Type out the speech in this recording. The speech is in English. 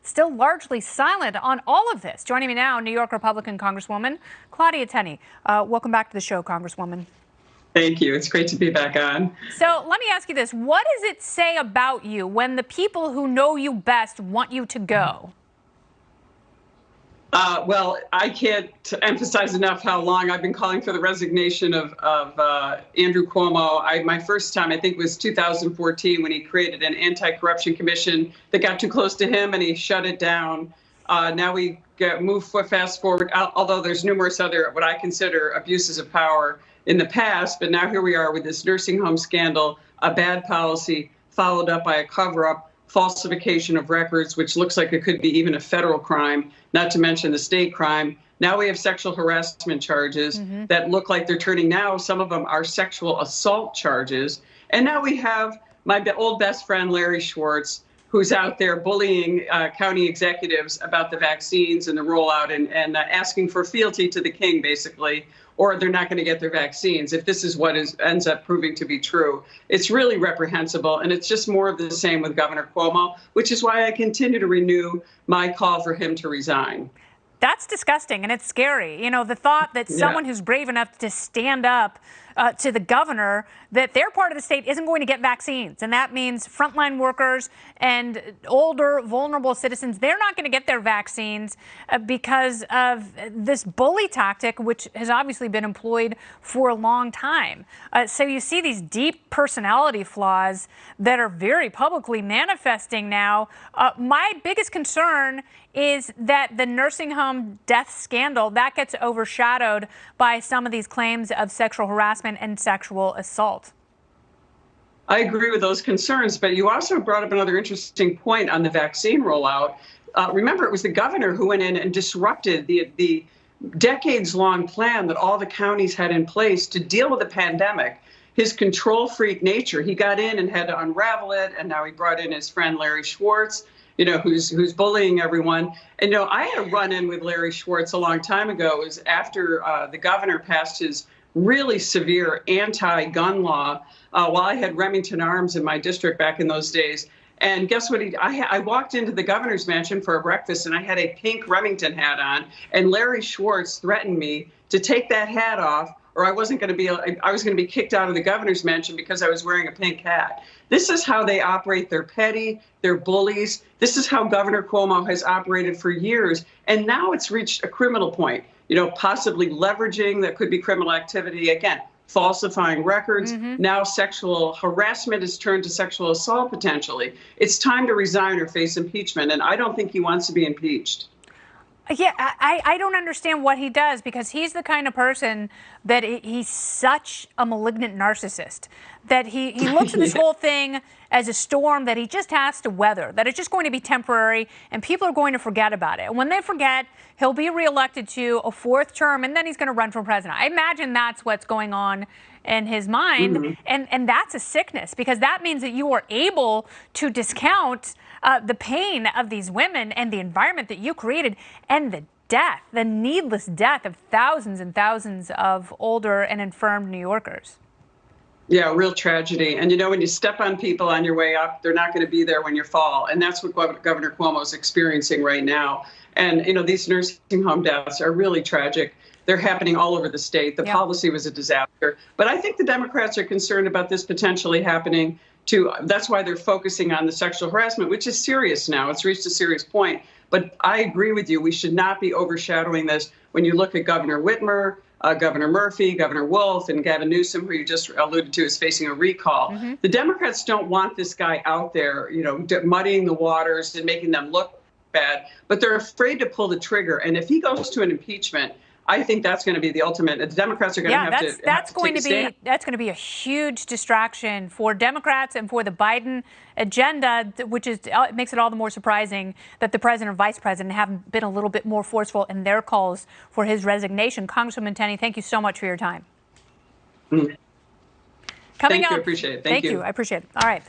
still largely silent on all of this. Joining me now, New York Republican Congresswoman Claudia Tenney. Welcome back to the show, Congresswoman. Thank you. It's great to be back on. So let me ask you this. What does it say about you when the people who know you best want you to go? Well, I can't emphasize enough how long I've been calling for the resignation of Andrew Cuomo. My first time, I think, was 2014 when he created an anti-corruption commission that got too close to him and he shut it down. Now we move fast forward, although there's numerous other what I consider abuses of power in the past. But now here we are with this nursing home scandal, a bad policy followed up by a cover-up, falsification of records, which looks like it could be even a federal crime, not to mention the state crime. Now we have sexual harassment charges that look like they're turning now. Some of them are sexual assault charges. And now we have my old best friend, Larry Schwartz, who's out there bullying county executives about the vaccines and the rollout and asking for fealty to the king, basically, or they're not going to get their vaccines if this is what ends up proving to be true. It's really reprehensible, and it's just more of the same with Governor Cuomo, which is why I continue to renew my call for him to resign. That's disgusting, and it's scary. You know, the thought that someone who's brave enough to stand up to the governor, that their part of the state isn't going to get vaccines. And that means frontline workers and older, vulnerable citizens, they're not going to get their vaccines because of this bully tactic, which has obviously been employed for a long time. So you see these deep personality flaws that are very publicly manifesting now. My biggest concern is that the nursing home death scandal, that gets overshadowed by some of these claims of sexual harassment and sexual assault. I agree with those concerns, but you also brought up another interesting point on the vaccine rollout. Remember, it was the governor who went in and disrupted the decades-long plan that all the counties had in place to deal with the pandemic. His control freak nature, he got in and had to unravel it, and now he brought in his friend Larry Schwartz, you know, who's bullying everyone. And, you know, I had a run-in with Larry Schwartz a long time ago. It was after the governor passed his really severe anti-gun law while I had Remington Arms in my district back in those days. And guess what? I walked into the governor's mansion for a breakfast, and I had a pink Remington hat on. And Larry Schwartz threatened me to take that hat off, or I was going to be kicked out of the governor's mansion because I was wearing a pink hat. This is how they operate. They're petty. They're bullies. This is how Governor Cuomo has operated for years. And now it's reached a criminal point, you know, possibly leveraging that could be criminal activity. Again, falsifying records. Now sexual harassment is turned to sexual assault potentially. It's time to resign or face impeachment. And I don't think he wants to be impeached. Yeah, I don't understand what he does, because he's the kind of person that he's such a malignant narcissist that he looks at this whole thing as a storm that he just has to weather, that it's just going to be temporary and people are going to forget about it. And when they forget, he'll be reelected to a fourth term and then he's going to run for president. I imagine that's what's going on in his mind. And that's a sickness, because that means that you are able to discount the pain of these women and the environment that you created and the death, the needless death of thousands and thousands of older and infirmed New Yorkers. Yeah, real tragedy. And, you know, when you step on people on your way up, they're not going to be there when you fall. And that's what Governor Cuomo is experiencing right now. And, you know, these nursing home deaths are really tragic. They're happening all over the state. The policy was a disaster. But I think the Democrats are concerned about this potentially happening too. That's why they're focusing on the sexual harassment, which is serious now. It's reached a serious point. But I agree with you. We should not be overshadowing this. When you look at Governor Whitmer, Governor Murphy, Governor Wolf, and Gavin Newsom, who you just alluded to, is facing a recall. The Democrats don't want this guy out there, you know, muddying the waters and making them look bad, but they're afraid to pull the trigger. And if he goes to an impeachment, I think that's going to be the ultimate. The Democrats are going to have to. That's going to be a huge distraction for Democrats and for the Biden agenda, which is makes it all the more surprising that the president and vice president haven't been a little bit more forceful in their calls for his resignation. Congresswoman Tenney, thank you so much for your time. Coming up, I appreciate it. Thank you. I appreciate it. All right.